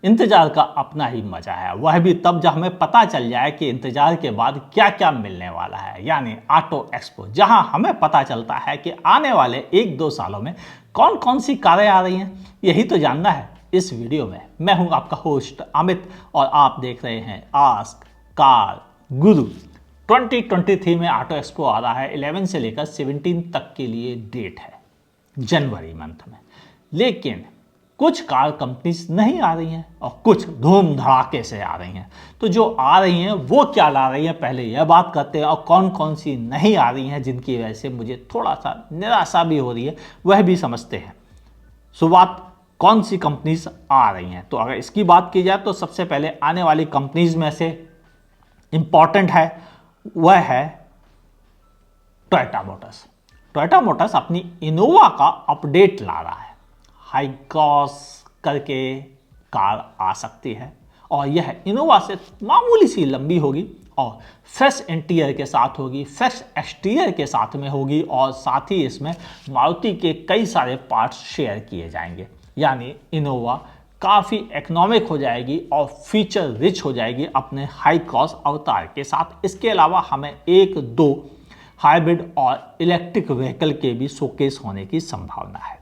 इंतजार का अपना ही मजा है, वह भी तब जब हमें पता चल जाए कि इंतजार के बाद क्या क्या मिलने वाला है, यानी ऑटो एक्सपो, जहां हमें पता चलता है कि आने वाले 1-2 सालों में कौन कौन सी कारें आ रही हैं। यही तो जानना है इस वीडियो में। मैं हूं आपका होस्ट अमित और आप देख रहे हैं आस्क कार गुरु। 2023 में ऑटो एक्सपो आ रहा है, 11 से लेकर 17 तक के लिए डेट है, जनवरी मंथ में। लेकिन कुछ कार कंपनीज नहीं आ रही हैं और कुछ धूम धड़ाके से आ रही हैं। तो जो आ रही हैं वो क्या ला रही हैं, पहले यह बात करते हैं, और कौन कौन सी नहीं आ रही हैं जिनकी वजह से मुझे थोड़ा सा निराशा भी हो रही है, वह भी समझते हैं। शुरुआत कौन सी कंपनीज आ रही हैं, तो अगर इसकी बात की जाए तो सबसे पहले आने वाली कंपनीज में से इंपॉर्टेंट है वह है टोयोटा मोटर्स। टोयोटा मोटर्स अपनी इनोवा का अपडेट ला रहा है। हाई क्रॉस करके कार आ सकती है और यह इनोवा से मामूली सी लंबी होगी और फ्रेश इंटीरियर के साथ होगी, फ्रेश एक्सटीरियर के साथ में होगी और साथ ही इसमें मारुति के कई सारे पार्ट्स शेयर किए जाएंगे। यानी इनोवा काफ़ी इकोनॉमिक हो जाएगी और फीचर रिच हो जाएगी अपने हाई क्रॉस अवतार के साथ। इसके अलावा हमें 1-2 हाइब्रिड और इलेक्ट्रिक व्हीकल के भी शोकेस होने की संभावना है।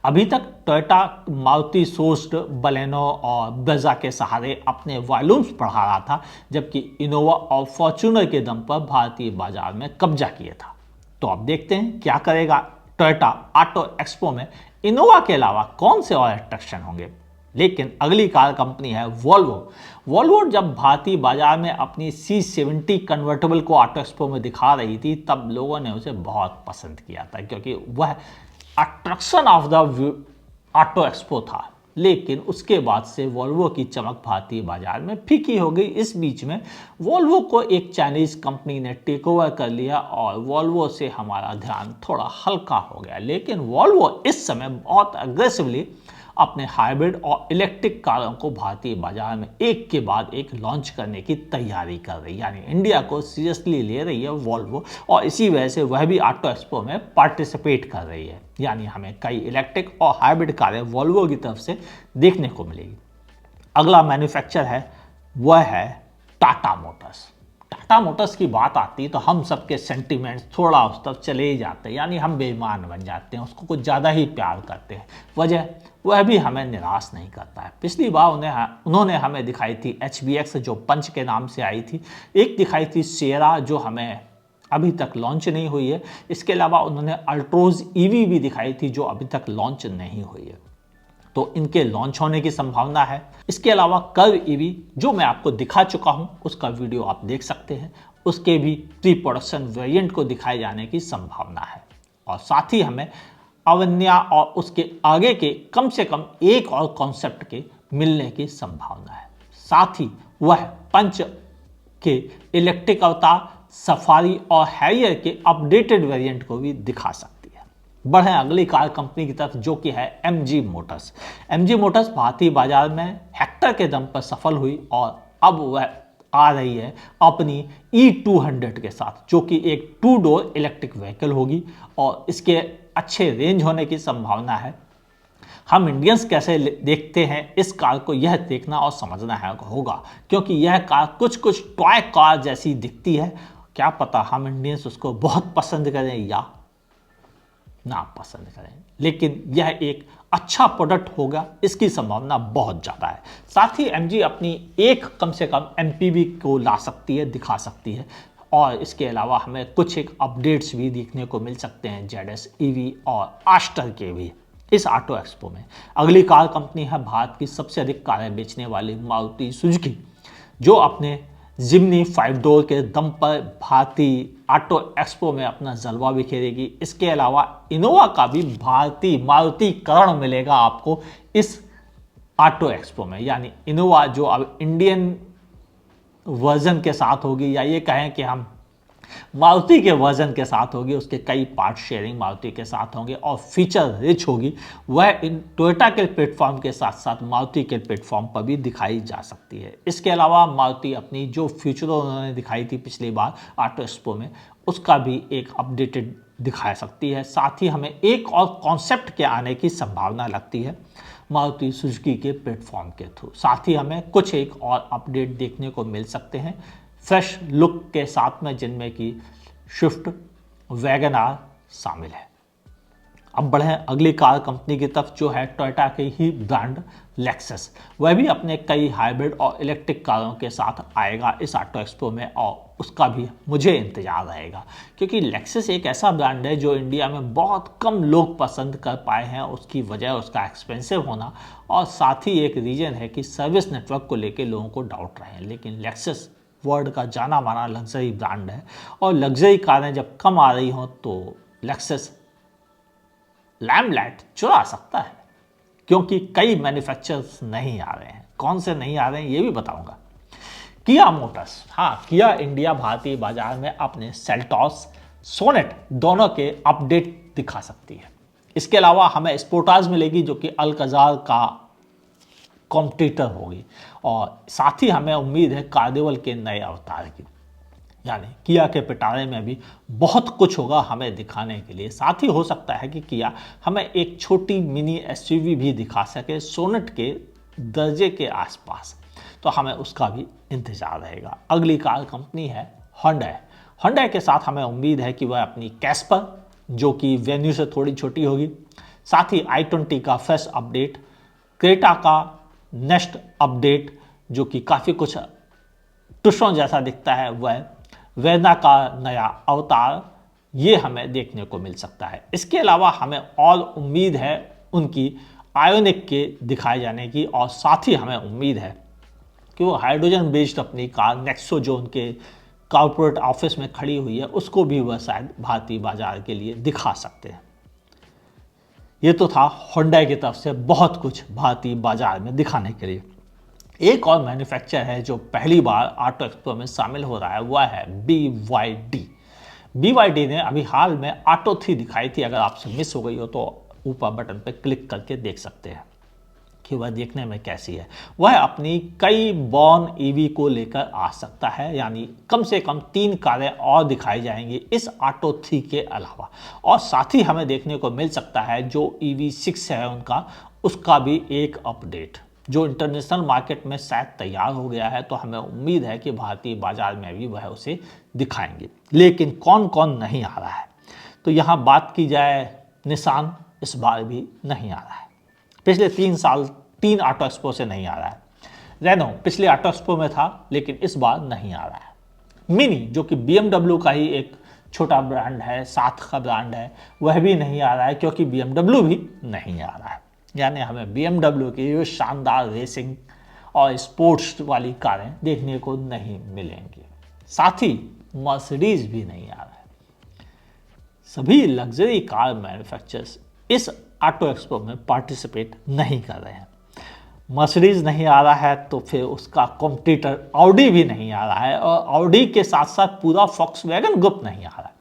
अभी तक टोयोटा मारुति सोर्स्ड बलेनो और ब्रेजा के सहारे अपने वॉल्यूम्स बढ़ा रहा था, जबकि इनोवा और फॉर्च्यूनर के दम पर भारतीय बाजार में कब्जा किया था। तो अब देखते हैं क्या करेगा टोयोटा ऑटो एक्सपो में। इनोवा के अलावा कौन से और अट्रैक्शन होंगे। लेकिन अगली कार कंपनी है वॉल्वो। वॉल्वो जब भारतीय बाजार में अपनी C70 कन्वर्टेबल को ऑटो एक्सपो में दिखा रही थी, तब लोगों ने उसे बहुत पसंद किया था, क्योंकि वह attraction of the auto expo था। लेकिन उसके बाद से वॉल्वो की चमक भारतीय बाजार में फीकी हो गई। इस बीच में वॉल्वो को एक चाइनीज कंपनी ने टेक ओवर कर लिया और वॉल्वो से हमारा ध्यान थोड़ा हल्का हो गया। लेकिन वॉल्वो इस समय बहुत अग्रेसिवली अपने हाइब्रिड और इलेक्ट्रिक कारों को भारतीय बाजार में एक के बाद एक लॉन्च करने की तैयारी कर रही है, यानी इंडिया को सीरियसली ले रही है वॉल्वो, और इसी वजह से वह भी ऑटो एक्सपो में पार्टिसिपेट कर रही है। यानी हमें कई इलेक्ट्रिक और हाइब्रिड कारें वॉल्वो की तरफ से देखने को मिलेगी। अगला मैन्युफैक्चर है वह है टाटा मोटर्स। टाटा मोटर्स की बात आती है तो हम सबके सेंटिमेंट्स थोड़ा उस तरफ चले ही जाते हैं, यानी हम बेईमान बन जाते हैं, उसको कुछ ज़्यादा ही प्यार करते हैं। वह भी हमें निराश नहीं करता है। पिछली बार उन्होंने हमें दिखाई थी HBX जो पंच के नाम से आई थी, एक दिखाई थी सियरा जो हमें अभी तक लॉन्च नहीं हुई है। इसके अलावा उन्होंने अल्ट्रोज EV भी दिखाई थी जो अभी तक लॉन्च नहीं हुई है, तो इनके लॉन्च होने की संभावना है। इसके अलावा कर्व EV जो मैं आपको दिखा चुका हूं, उसका वीडियो आप देख सकते हैं, उसके भी प्री प्रोडक्शन वेरिएंट को दिखाए जाने की संभावना है। और साथ ही हमें अवन्या और उसके आगे के कम से कम एक और कॉन्सेप्ट के मिलने की संभावना है। साथ ही वह पंच के इलेक्ट्रिक अवतार, सफारी और हैरियर के अपडेटेड वेरिएंट को भी दिखा सकती है। बढ़े अगली कार कंपनी की तरफ जो कि है MG मोटर्स। MG मोटर्स भारतीय बाजार में हेक्टर के दम पर सफल हुई और अब वह आ रही है अपनी E200 के साथ, जो कि एक 2 डोर इलेक्ट्रिक व्हीकल होगी और इसके अच्छे रेंज होने की संभावना है। हम इंडियंस कैसे देखते हैं इस कार को, यह देखना और समझना है होगा, क्योंकि यह कार कुछ टॉय कार जैसी दिखती है। क्या पता हम इंडियंस उसको बहुत पसंद करें या ना पसंद करें, लेकिन यह एक अच्छा प्रोडक्ट होगा, इसकी संभावना बहुत ज़्यादा है। साथ ही MG अपनी एक कम से कम MPV को ला सकती है, दिखा सकती है, और इसके अलावा हमें कुछ एक अपडेट्स भी देखने को मिल सकते हैं ZS EV और आस्टर के भी इस ऑटो एक्सपो में। अगली कार कंपनी है भारत की सबसे अधिक कारें बेचने वाली मारुति सुजुकी, जो अपने जिम्नी 5 डोर के दम पर भारतीय ऑटो एक्सपो में अपना जलवा बिखेरेगी। इसके अलावा इनोवा का भी भारतीय मारुतिकरण मिलेगा आपको इस ऑटो एक्सपो में, यानी इनोवा जो अब इंडियन वर्जन के साथ होगी, या ये कहें कि हम मारुति के वर्जन के साथ होगी, उसके कई पार्ट शेयरिंग मारुति के साथ होंगे और फीचर रिच होगी। वह इन टोयोटा के प्लेटफॉर्म के साथ साथ मारुति के प्लेटफॉर्म पर भी दिखाई जा सकती है। इसके अलावा मारुति अपनी जो फीचर उन्होंने दिखाई थी पिछली बार ऑटो एक्सपो में, उसका भी एक अपडेटेड दिखा सकती है। साथ ही हमें एक और कॉन्सेप्ट के आने की संभावना लगती है, मारुति सुजुकी के प्लेटफॉर्म के थ्रू। साथ ही हमें कुछ एक और अपडेट देखने को मिल सकते हैं फ्रेश लुक के साथ में, जिनमें कि स्विफ्ट, वैगन आर शामिल है। अब बढ़े अगली कार कंपनी की तरफ, जो है टोयोटा के ही ब्रांड लेक्सस। वह भी अपने कई हाइब्रिड और इलेक्ट्रिक कारों के साथ आएगा इस ऑटो एक्सपो में, और उसका भी मुझे इंतजार रहेगा, क्योंकि लेक्सस एक ऐसा ब्रांड है जो इंडिया में बहुत कम लोग पसंद कर पाए हैं। उसकी वजह उसका एक्सपेंसिव होना, और साथ ही एक रीजन है कि सर्विस नेटवर्क को लेकर लोगों को डाउट रहे हैं। लेकिन लेक्सस वर्ल्ड का जाना माना लग्जरी ब्रांड है, और लग्जरी कारें जब कम आ रही हों तो लेक्सस लाइमलाइट चुरा सकता है, क्योंकि कई मैन्युफैक्चरर्स नहीं आ रहे हैं। कौन से नहीं आ रहे हैं ये भी बताऊंगा। किया मोटर्स, हाँ, किया इंडिया भारतीय बाजार में अपने सेल्टॉस, सोनेट दोनों के अपडेट दिखा सकती है। इसके अलावा हमें स्पोर्टाज मिलेगी, जो कि अल्कजार का कॉम्पिटिटर होगी, और साथ ही हमें उम्मीद है कार्निवल के नए अवतार की। यानी किया के पिटारे में भी बहुत कुछ होगा हमें दिखाने के लिए। साथ ही हो सकता है कि किया हमें एक छोटी मिनी एसयूवी भी दिखा सके सोनेट के दर्जे के आसपास, तो हमें उसका भी इंतजार रहेगा। अगली कार कंपनी है होंडा। होंडा के साथ हमें उम्मीद है कि वह अपनी कैस्पर, जो कि वेन्यू से थोड़ी छोटी होगी, साथ ही i20 का फ्रेश अपडेट, क्रेटा का नेक्स्ट अपडेट जो कि काफ़ी कुछ टुशों जैसा दिखता है, वह वेना का नया अवतार, ये हमें देखने को मिल सकता है। इसके अलावा हमें और उम्मीद है उनकी आयोनिक के दिखाए जाने की, और साथ ही हमें उम्मीद है कि वो हाइड्रोजन बेस्ड अपनी कार नेक्सो, जो उनके कॉर्पोरेट ऑफिस में खड़ी हुई है, उसको भी वह शायद भारतीय बाजार के लिए दिखा सकते हैं। ये तो था होंडा की तरफ से बहुत कुछ भारतीय बाजार में दिखाने के लिए। एक और मैन्युफैक्चर है जो पहली बार ऑटो एक्सपो में शामिल हो रहा है, वह है BYD। BYD ने अभी हाल में ऑटो 3 दिखाई थी। अगर आपसे मिस हो गई हो तो ऊपर बटन पर क्लिक करके देख सकते हैं कि वह देखने में कैसी है। वह अपनी कई बॉर्न ईवी को लेकर आ सकता है, यानी कम से कम 3 कारें और दिखाई जाएंगी इस ऑटो 3 के अलावा। और साथ ही हमें देखने को मिल सकता है जो EV6 है उनका, उसका भी एक अपडेट, जो इंटरनेशनल मार्केट में शायद तैयार हो गया है, तो हमें उम्मीद है कि भारतीय बाजार में भी वह उसे दिखाएंगे। लेकिन कौन कौन नहीं आ रहा है, तो यहाँ बात की जाए, निसान इस बार भी नहीं आ रहा है। पिछले 3 साल 3 ऑटो एक्सपो से नहीं आ रहा है। रेनो पिछले ऑटो एक्सपो में था, लेकिन इस बार नहीं आ रहा है। मिनी, जो कि BMW का ही एक छोटा ब्रांड है, साथ का ब्रांड है, वह भी नहीं आ रहा है, क्योंकि BMW भी नहीं आ रहा है। यानी हमें BMW की शानदार रेसिंग और स्पोर्ट्स वाली कारें देखने को नहीं मिलेंगी। साथ ही मर्सिडीज भी नहीं आ रहा है। सभी लग्जरी कार मैन्युफैक्चरर्स इस ऑटो एक्सपो में पार्टिसिपेट नहीं कर रहे हैं। मर्सिडीज नहीं आ रहा है, तो फिर उसका कॉम्पिटिटर ऑडी भी नहीं आ रहा है, और ऑडी के साथ साथ पूरा फॉक्सवैगन ग्रुप नहीं आ रहा है।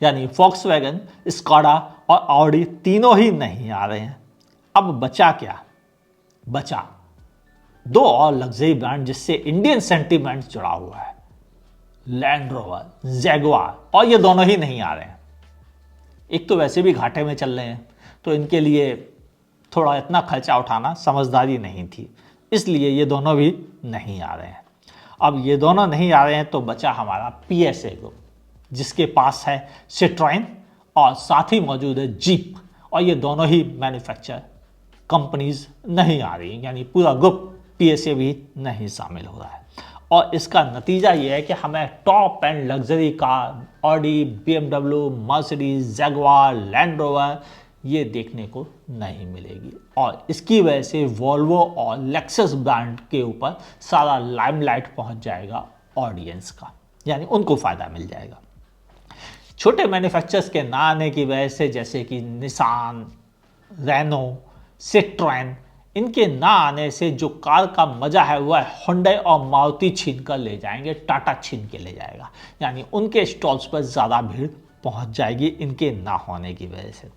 यानी फॉक्सवैगन, स्कोडा और ऑडी तीनों ही नहीं आ रहे हैं। अब बचा क्या? बचा 2 और लग्जरी ब्रांड जिससे इंडियन सेंटीमेंट जुड़ा हुआ है, लैंड रोवर, जैगुआर, और ये दोनों ही नहीं आ रहे हैं। एक तो वैसे भी घाटे में चल रहे हैं, तो इनके लिए थोड़ा इतना खर्चा उठाना समझदारी नहीं थी, इसलिए ये दोनों भी नहीं आ रहे हैं। अब ये दोनों नहीं आ रहे हैं, तो बचा हमारा PSA ग्रुप, जिसके पास है सिट्रोएन और साथ ही मौजूद है जीप, और ये दोनों ही मैन्युफैक्चर कंपनीज नहीं आ रही, यानी पूरा ग्रुप PSA भी नहीं शामिल हो रहा है। और इसका नतीजा ये है कि हमें top and luxury car Audi, BMW, Mercedes, Jaguar, land rover ये देखने को नहीं मिलेगी, और इसकी वजह से वॉल्वो और लेक्सस ब्रांड के ऊपर सारा लाइमलाइट पहुंच जाएगा ऑडियंस का, यानी उनको फायदा मिल जाएगा। छोटे मैन्युफैक्चरर्स के ना आने की वजह से, जैसे कि निसान, रेनो, सिट्रोएन, इनके ना आने से जो कार का मजा है वह हुंडई और मारुति छीन कर ले जाएंगे, टाटा छीन के ले जाएगा, यानी उनके स्टॉल्स पर ज़्यादा भीड़ पहुंच जाएगी इनके ना होने की वजह से।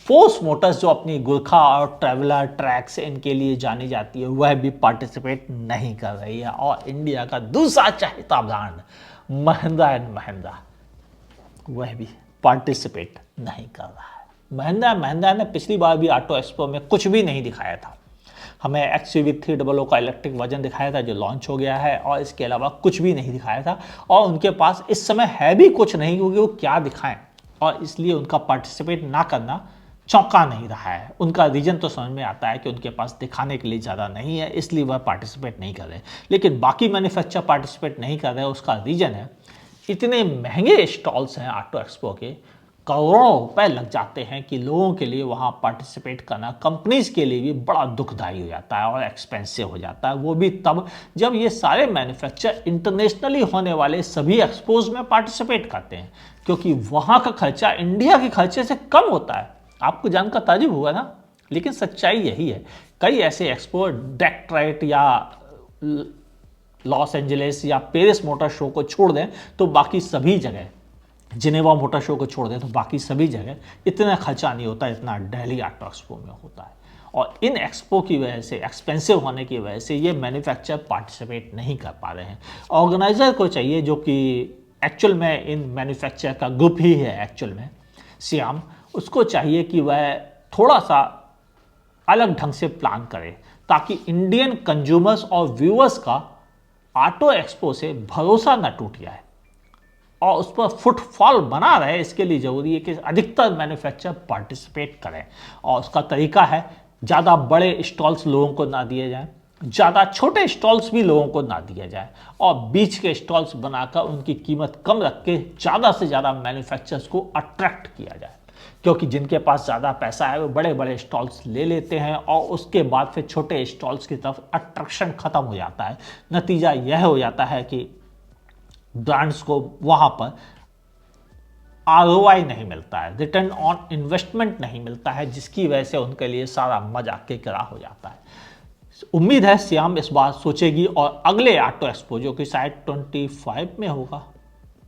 फोर्स मोटर्स, जो अपनी गुरखा और ट्रैवलर ट्रैक्स इनके लिए जानी जाती है, वह भी पार्टिसिपेट नहीं कर रही है। और इंडिया का दूसरा चहेता ब्रांड महिंद्रा एंड महिंद्रा, वह भी पार्टिसिपेट नहीं कर रहा है। महिंद्रा ने पिछली बार भी ऑटो एक्सपो में कुछ भी नहीं दिखाया था। हमें XUV 300 का इलेक्ट्रिक वर्जन दिखाया था जो लॉन्च हो गया है, और इसके अलावा कुछ भी नहीं दिखाया था, और उनके पास इस समय है भी कुछ नहीं, क्योंकि वो क्या दिखाएं, और इसलिए उनका पार्टिसिपेट ना करना चौंका नहीं रहा है। उनका रीजन तो समझ में आता है कि उनके पास दिखाने के लिए ज़्यादा नहीं है, इसलिए वह पार्टिसिपेट नहीं कर रहे। लेकिन बाकी मैन्युफैक्चरर पार्टिसिपेट नहीं कर रहे, उसका रीजन है इतने महंगे स्टॉल्स हैं ऑटो एक्सपो के, करोड़ों रुपए लग जाते हैं कि लोगों के लिए वहाँ पार्टिसिपेट करना कंपनीज के लिए भी बड़ा दुखदायी हो जाता है और एक्सपेंसिव हो जाता है। वो भी तब जब ये सारे मैन्युफैक्चरर इंटरनेशनली होने वाले सभी एक्सपोज में पार्टिसिपेट करते हैं, क्योंकि वहाँ का खर्चा इंडिया के खर्चे से कम होता है। आपको जानकर ताजुब हुआ ना, लेकिन सच्चाई यही है। कई ऐसे एक्सपो डेट्रॉइट या लॉस एंजलिस या पेरिस मोटर शो को छोड़ दें तो बाकी सभी जगह, जिनेवा मोटर शो को छोड़ दें तो बाकी सभी जगह इतना खर्चा नहीं होता जितना दिल्ली ऑटो एक्सपो में होता है। और इन एक्सपो की वजह से, एक्सपेंसिव होने की वजह से, ये मैन्युफैक्चरर पार्टिसिपेट नहीं कर पा रहे हैं। ऑर्गेनाइजर को चाहिए, जो कि एक्चुअल में इन मैन्युफैक्चरर का ग्रुप ही है एक्चुअल में, सियाम, उसको चाहिए कि वह थोड़ा सा अलग ढंग से प्लान करे, ताकि इंडियन कंज्यूमर्स और व्यूअर्स का ऑटो एक्सपो से भरोसा न टूट जाए और उस पर फुटफॉल बना रहे। इसके लिए जरूरी है कि अधिकतर मैन्युफैक्चरर पार्टिसिपेट करें, और उसका तरीका है ज़्यादा बड़े स्टॉल्स लोगों को ना दिए जाएं, ज़्यादा छोटे स्टॉल्स भी लोगों को ना दिया जाए, और बीच के स्टॉल्स बनाकर उनकी कीमत कम रख के ज़्यादा से ज़्यादा मैन्युफैक्चरर्स को अट्रैक्ट किया जाए। क्योंकि जिनके पास ज़्यादा पैसा है वो बड़े बड़े स्टॉल्स ले लेते हैं, और उसके बाद फिर छोटे स्टॉल्स की तरफ अट्रैक्शन ख़त्म हो जाता है। नतीजा यह हो जाता है कि ब्रांड्स को वहाँ पर ROI नहीं मिलता है, रिटर्न ऑन इन्वेस्टमेंट नहीं मिलता है, जिसकी वजह से उनके लिए सारा मजा किरकिरा हो जाता है। उम्मीद है सियाम इस बात सोचेगी और अगले ऑटो एक्सपो, जो कि शायद 25 में होगा,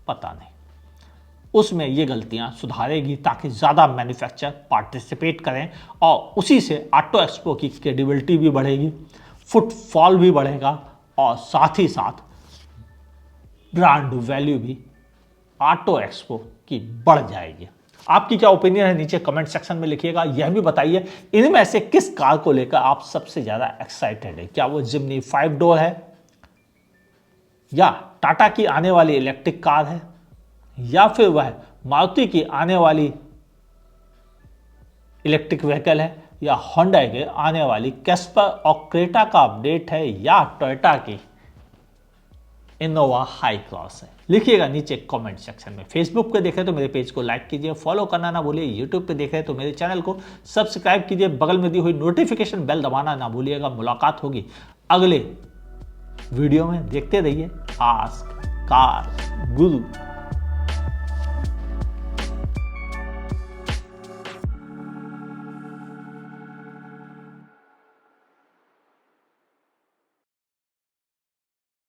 पता नहीं, उसमें ये गलतियां सुधारेगी, ताकि ज़्यादा मैन्युफैक्चरर पार्टिसिपेट करें, और उसी से ऑटो एक्सपो की क्रेडिबिलिटी भी बढ़ेगी, फुटफॉल भी बढ़ेगा, और साथ ही साथ ब्रांड वैल्यू भी ऑटो एक्सपो की बढ़ जाएगी। आपकी क्या ओपिनियन है नीचे कमेंट सेक्शन में लिखिएगा। यह भी बताइए इनमें से किस कार को लेकर आप सबसे ज़्यादा एक्साइटेड है। क्या वो जिम्नी 5 डोर है, या टाटा की आने वाली इलेक्ट्रिक कार है, या फिर वह मारुति की आने वाली इलेक्ट्रिक व्हीकल है, या होंडा के आने वाली कैस्पर और क्रेटा का अपडेट है, या टोयोटा की इनोवा हाई क्रॉस है। लिखिएगा नीचे कमेंट सेक्शन में। फेसबुक पे देख रहे तो मेरे पेज को लाइक कीजिए, फॉलो करना ना भूलिए। यूट्यूब पे देख रहे तो मेरे चैनल को सब्सक्राइब कीजिए, बगल में दी हुई नोटिफिकेशन बेल दबाना ना भूलिएगा। मुलाकात होगी अगले वीडियो में, देखते रहिए आस्क कार गुरु।